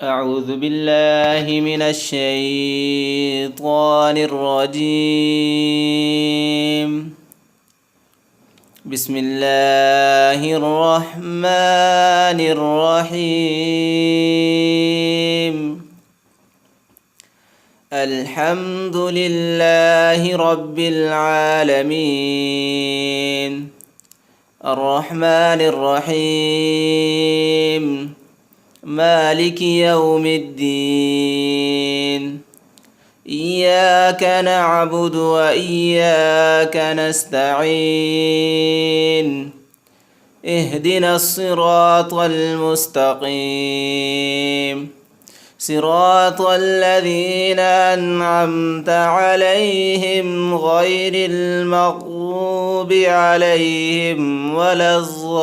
أعوذ بالله من الشيطان الرجيم. بسم الله الرحمن الرحيم. الحمد لله رب العالمين الرحمن الرحيم مالك يوم الدين. إياك نعبد وإياك نستعين. اهدنا الصراط المستقيم صراط الذين أنعمت عليهم غير المغضوب عليهم ولا الضالين.